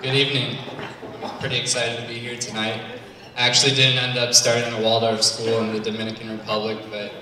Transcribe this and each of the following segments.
Good evening. I'm pretty excited to be here tonight. I actually didn't end up starting a Waldorf school in the Dominican Republic, but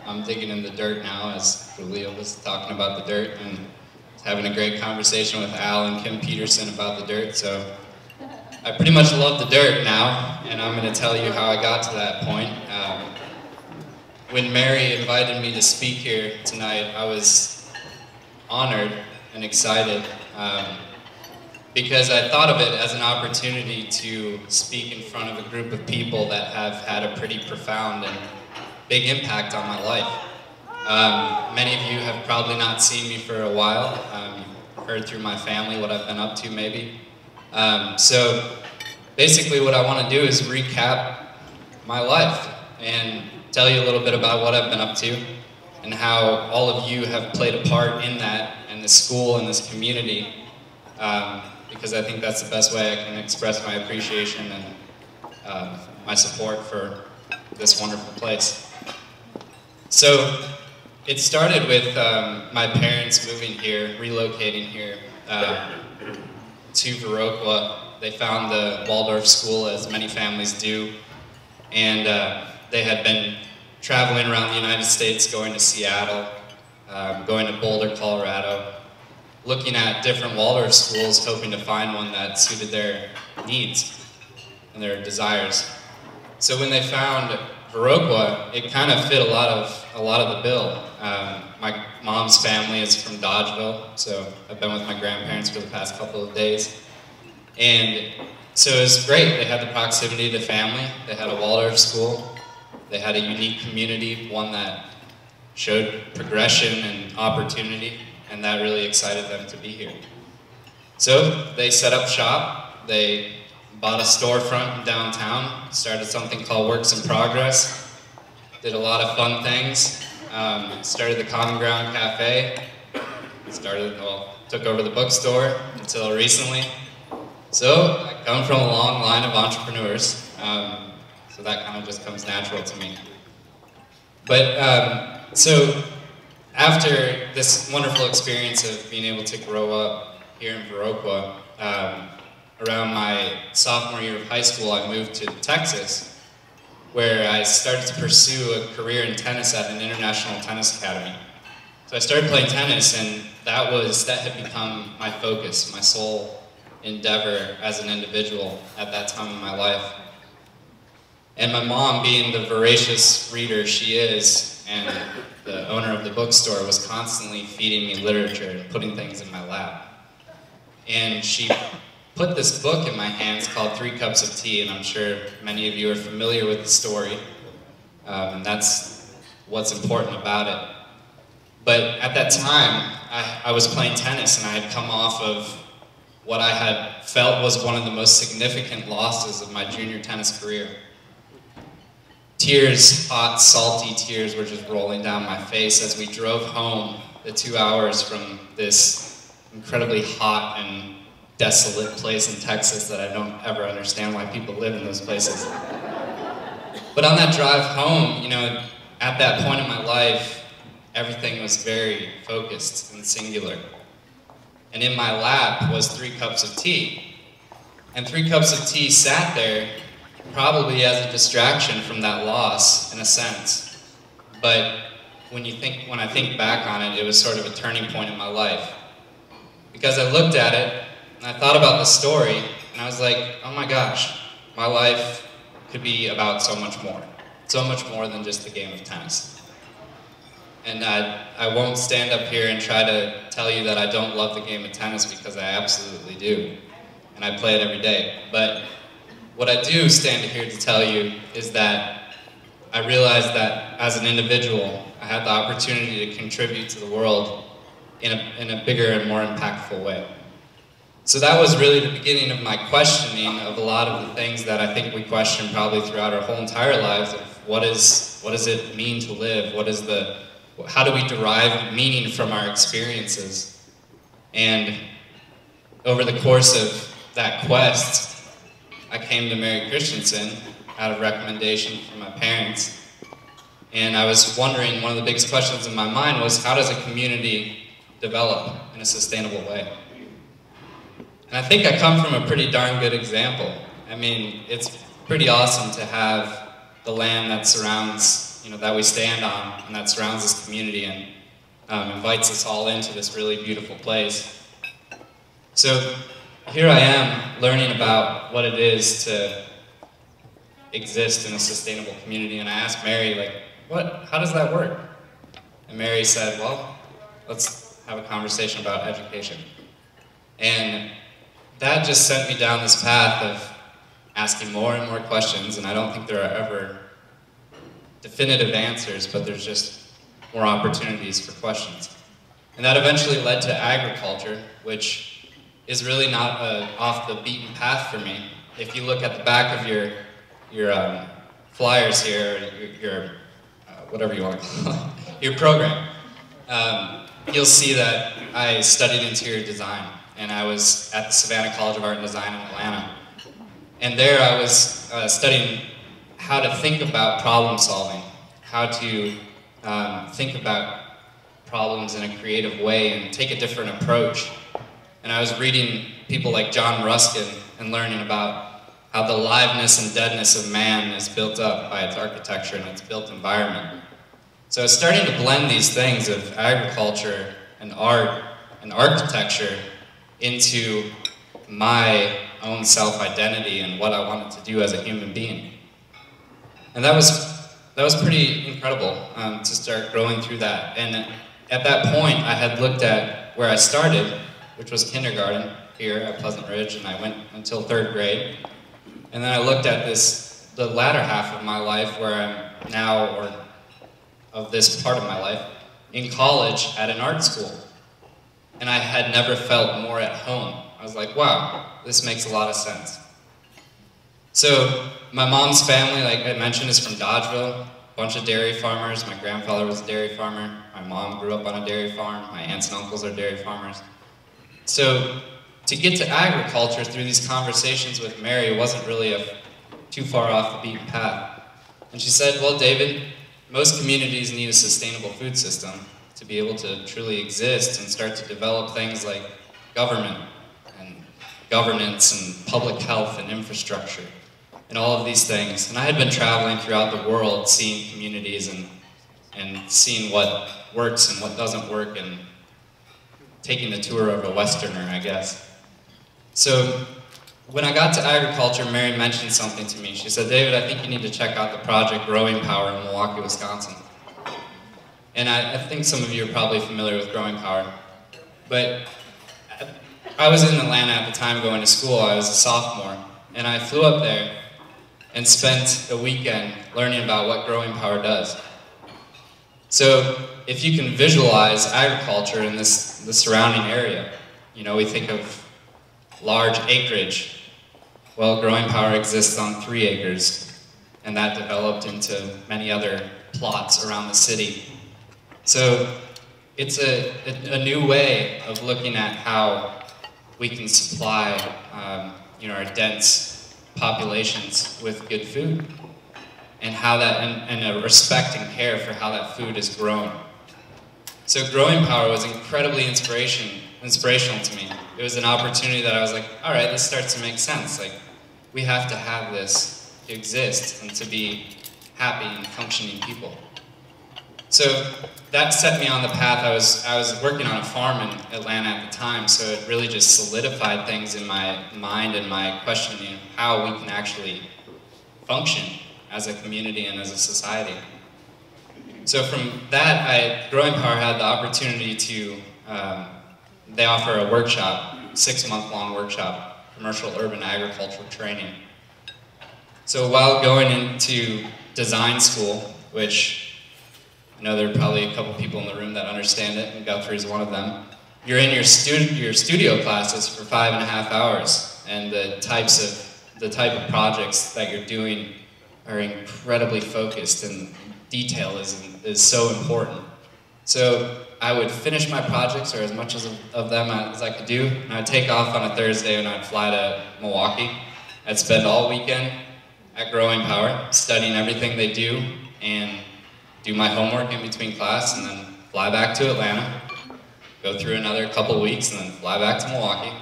I'm digging in the dirt now, as Julio was talking about the dirt, and having a great conversation with Al and Kim Peterson about the dirt. So I pretty much love the dirt now, and I'm going to tell you how I got to that point. When Mary invited me to speak here tonight, I was honored and excited. Because I thought of it as an opportunity to speak in front of a group of people that have had a pretty profound and big impact on my life. Many of you have probably not seen me for a while. You've heard through my family what I've been up to, maybe. So basically what I want to do is recap my life and tell you a little bit about what I've been up to and how all of you have played a part in that, and this school and this community. Because I think that's the best way I can express my appreciation and my support for this wonderful place. So it started with my parents moving here, relocating here to Viroqua. They found the Waldorf school, as many families do, and they had been traveling around the United States, going to Seattle, going to Boulder, Colorado, looking at different Waldorf schools, hoping to find one that suited their needs and their desires. So when they found Viroqua, it kind of fit a lot of the bill. My mom's family is from Dodgeville, so I've been with my grandparents for the past couple of days. And so it was great. They had the proximity to family. They had a Waldorf school. They had a unique community, one that showed progression and opportunity, and that really excited them to be here. So they set up shop. They bought a storefront in downtown, started something called Works in Progress, did a lot of fun things, started the Common Ground Cafe, took over the bookstore until recently. So I come from a long line of entrepreneurs, so that kind of just comes natural to me. But so after this wonderful experience of being able to grow up here in Viroqua, around my sophomore year of high school, I moved to Texas, where I started to pursue a career in tennis at an international tennis academy. So I started playing tennis, and that had become my focus, my sole endeavor as an individual at that time in my life. And my mom, being the voracious reader she is, and the owner of the bookstore, was constantly feeding me literature and putting things in my lap. And she put this book in my hands called 3 Cups of Tea, and I'm sure many of you are familiar with the story, and that's what's important about it. But at that time, I was playing tennis, and I had come off of what I had felt was one of the most significant losses of my junior tennis career. Tears, hot, salty tears, were just rolling down my face as we drove home the 2 hours from this incredibly hot and desolate place in Texas that I don't ever understand why people live in those places. But on that drive home, you know, at that point in my life, everything was very focused and singular. And in my lap was 3 cups of tea. And 3 cups of tea sat there probably as a distraction from that loss, in a sense. But when I think back on it, it was sort of a turning point in my life. Because I looked at it, and I thought about the story, and I was like, oh my gosh, my life could be about so much more than just the game of tennis. And I won't stand up here and try to tell you that I don't love the game of tennis, because I absolutely do, and I play it every day. But what I do stand here to tell you is that I realized that as an individual, I had the opportunity to contribute to the world in a bigger and more impactful way. So that was really the beginning of my questioning of a lot of the things that I think we question probably throughout our whole entire lives, of what does it mean to live? How do we derive meaning from our experiences? And over the course of that quest, I came to Mary Christensen out of recommendation from my parents. And I was wondering, one of the biggest questions in my mind was, how does a community develop in a sustainable way? And I think I come from a pretty darn good example. I mean, it's pretty awesome to have the land that surrounds, that we stand on and that surrounds this community and invites us all into this really beautiful place. So here I am learning about what it is to exist in a sustainable community, and I asked Mary, how does that work? And Mary said, well, let's have a conversation about education. And that just sent me down this path of asking more and more questions, and I don't think there are ever definitive answers, but there's just more opportunities for questions. And that eventually led to agriculture, which is really not off the beaten path for me. If you look at the back of your flyers here, your whatever you want to call it, your program, you'll see that I studied interior design, and I was at the Savannah College of Art and Design in Atlanta. And there I was studying how to think about problem solving, how to think about problems in a creative way and take a different approach. And I was reading people like John Ruskin and learning about how the liveness and deadness of man is built up by its architecture and its built environment. So I was starting to blend these things of agriculture and art and architecture into my own self-identity and what I wanted to do as a human being. And that was pretty incredible to start growing through that. And at that point, I had looked at where I started, which was kindergarten here at Pleasant Ridge, and I went until 3rd grade. And then I looked at the latter half of my life where I'm now, or of this part of my life, in college at an art school. And I had never felt more at home. I was like, wow, this makes a lot of sense. So my mom's family, like I mentioned, is from Dodgeville, a bunch of dairy farmers. My grandfather was a dairy farmer. My mom grew up on a dairy farm. My aunts and uncles are dairy farmers. So to get to agriculture through these conversations with Mary wasn't really too far off the beaten path. And she said, well, David, most communities need a sustainable food system to be able to truly exist and start to develop things like government and governance and public health and infrastructure and all of these things. And I had been traveling throughout the world seeing communities and seeing what works and what doesn't work and taking the tour of a Westerner, I guess. So when I got to agriculture, Mary mentioned something to me. She said, David, I think you need to check out the project Growing Power in Milwaukee, Wisconsin. And I think some of you are probably familiar with Growing Power. But I was in Atlanta at the time going to school. I was a sophomore. And I flew up there and spent a weekend learning about what Growing Power does. So if you can visualize agriculture in the surrounding area, we think of large acreage. Well, Growing Power exists on 3 acres, and that developed into many other plots around the city. So it's a new way of looking at how we can supply our dense populations with good food, and how that, and a respect and care for how that food is grown. So Growing Power was incredibly inspirational to me. It was an opportunity that I was like, all right, this starts to make sense. Like, we have to have this to exist and to be happy and functioning people. So that set me on the path. I was working on a farm in Atlanta at the time, so it really just solidified things in my mind and my questioning of how we can actually function as a community and as a society. So from that, Growing Power had the opportunity to, they offer a workshop, 6-month-long workshop, commercial urban agricultural training. So while going into design school, which I know there are probably a couple people in the room that understand it, and Guthrie is one of them, you're in your studio classes for 5.5 hours, and the type of projects that you're doing are incredibly focused, and detail is so important. So I would finish my projects, or as much of them as I could do, and I'd take off on a Thursday and I'd fly to Milwaukee. I'd spend all weekend at Growing Power, studying everything they do, and do my homework in between class, and then fly back to Atlanta, go through another couple weeks, and then fly back to Milwaukee.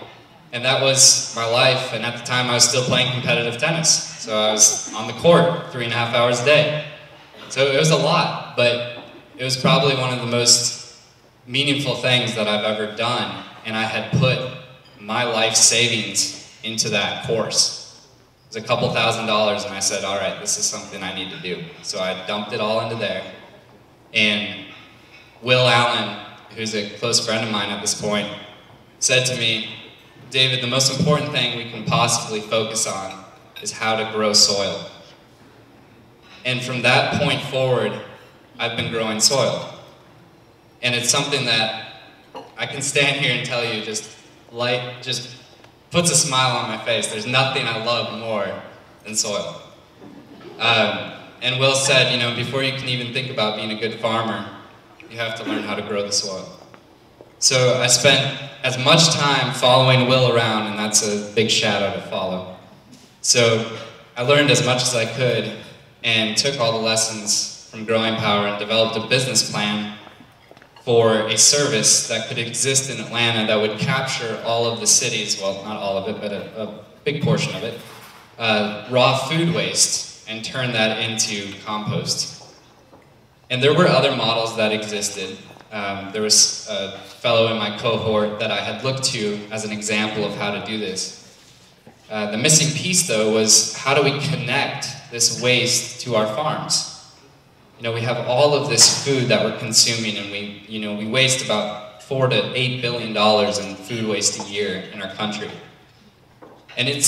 And that was my life, and at the time I was still playing competitive tennis. So I was on the court 3.5 hours a day. So it was a lot, but it was probably one of the most meaningful things that I've ever done, and I had put my life savings into that course. It was a couple $1,000s, and I said, all right, this is something I need to do. So I dumped it all into there, and Will Allen, who's a close friend of mine at this point, said to me, David, the most important thing we can possibly focus on is how to grow soil. And from that point forward, I've been growing soil. And it's something that I can stand here and tell you just puts a smile on my face. There's nothing I love more than soil. And Will said, you know, before you can even think about being a good farmer, you have to learn how to grow the soil. So I spent as much time following Will around, and that's a big shadow to follow. So I learned as much as I could and took all the lessons from Growing Power and developed a business plan for a service that could exist in Atlanta that would capture all of the city's, well, not all of it, but a big portion of it, raw food waste and turn that into compost. And there were other models that existed. There was a fellow in my cohort that I had looked to as an example of how to do this. The missing piece, though, was how do we connect this waste to our farms? You know, we have all of this food that we're consuming, and we waste about $4 to $8 billion in food waste a year in our country. And it's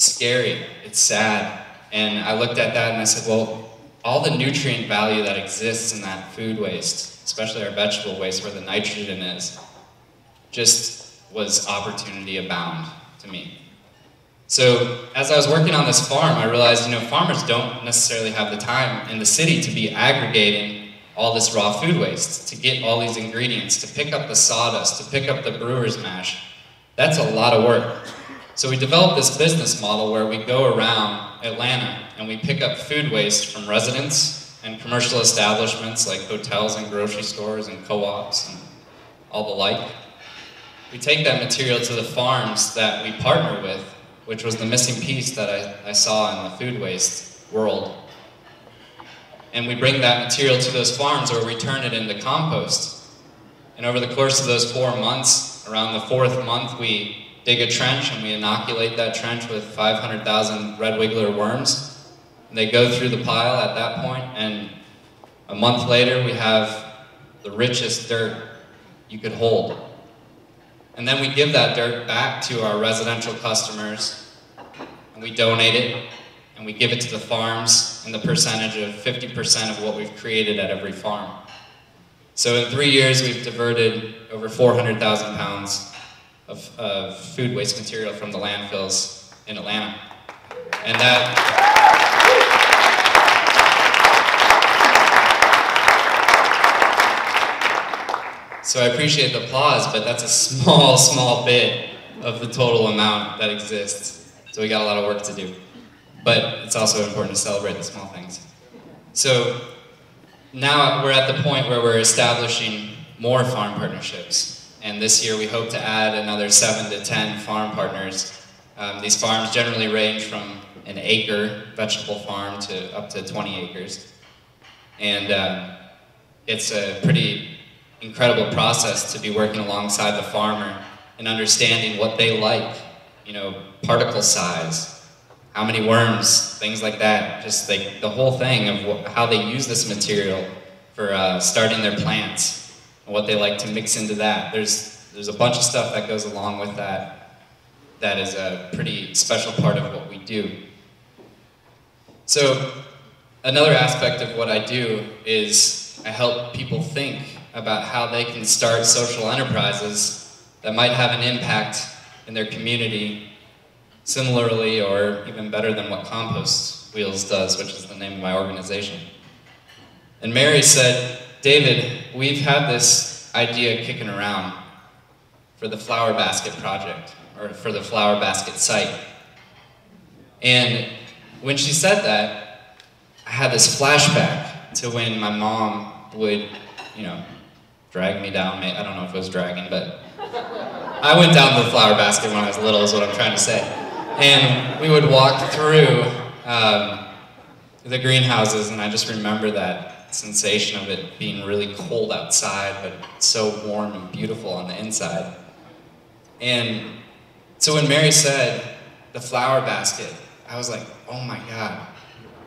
scary, it's sad. And I looked at that and I said, well, all the nutrient value that exists in that food waste, especially our vegetable waste where the nitrogen is, just was opportunity abound to me. So as I was working on this farm, I realized, you know, farmers don't necessarily have the time in the city to be aggregating all this raw food waste, to get all these ingredients, to pick up the sawdust, to pick up the brewer's mash. That's a lot of work. So we developed this business model where we go around Atlanta and we pick up food waste from residents and commercial establishments like hotels and grocery stores and co-ops and all the like. We take that material to the farms that we partner with, which was the missing piece that I saw in the food waste world. And we bring that material to those farms where we turn it into compost. And over the course of those 4 months, around the 4th month, we dig a trench and we inoculate that trench with 500,000 red wiggler worms. And they go through the pile at that point, and a month later we have the richest dirt you could hold. And then we give that dirt back to our residential customers, and we donate it, and we give it to the farms in the percentage of 50% of what we've created at every farm. So in 3 years, we've diverted over 400,000 pounds of food waste material from the landfills in Atlanta. And so I appreciate the applause, but that's a small, small bit of the total amount that exists. So we got a lot of work to do. But it's also important to celebrate the small things. So now we're at the point where we're establishing more farm partnerships. And this year we hope to add another 7 to 10 farm partners. These farms generally range from an acre vegetable farm to up to 20 acres. And it's a pretty incredible process to be working alongside the farmer and understanding what they like, you know, particle size, how many worms, things like that. Just like the whole thing of how they use this material for starting their plants and what they like to mix into that. There's a bunch of stuff that goes along with that that is a pretty special part of what we do. So another aspect of what I do is I help people think about how they can start social enterprises that might have an impact in their community similarly or even better than what Compost Wheels does, which is the name of my organization. And Mary said, David, we've had this idea kicking around for the Flower Basket project, or for the Flower Basket site. And when she said that, I had this flashback to when my mom would, you know, drag me down. I don't know if it was dragging, but I went down to the flower basket when I was little is what I'm trying to say. And we would walk through the greenhouses, and I just remember that sensation of it being really cold outside, but so warm and beautiful on the inside. And so when Mary said the flower basket, I was like, oh my God,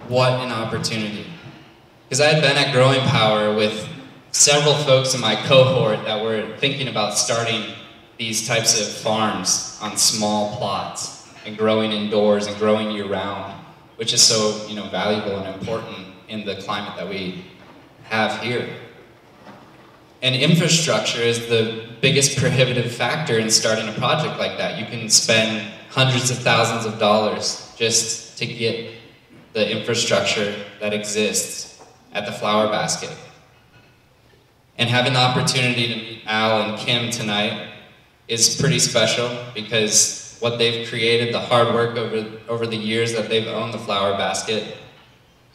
what an opportunity. Because I had been at Growing Power with several folks in my cohort that were thinking about starting these types of farms on small plots and growing indoors and growing year-round, which is so valuable and important in the climate that we have here. And infrastructure is the biggest prohibitive factor in starting a project like that. You can spend hundreds of thousands of dollars just to get the infrastructure that exists at the flower basket. And having the opportunity to meet Al and Kim tonight is pretty special, because what they've created, the hard work over the years that they've owned the flower basket,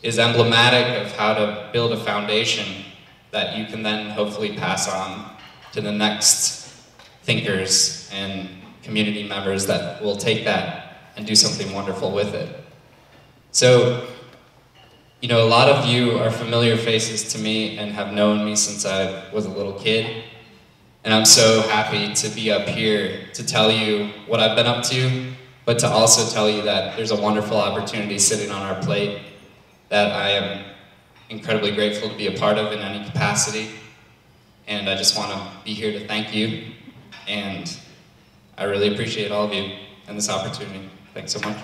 is emblematic of how to build a foundation that you can then hopefully pass on to the next thinkers and community members that will take that and do something wonderful with it. So, a lot of you are familiar faces to me and have known me since I was a little kid. And I'm so happy to be up here to tell you what I've been up to, but to also tell you that there's a wonderful opportunity sitting on our plate that I am incredibly grateful to be a part of in any capacity. And I just want to be here to thank you. And I really appreciate all of you and this opportunity. Thanks so much.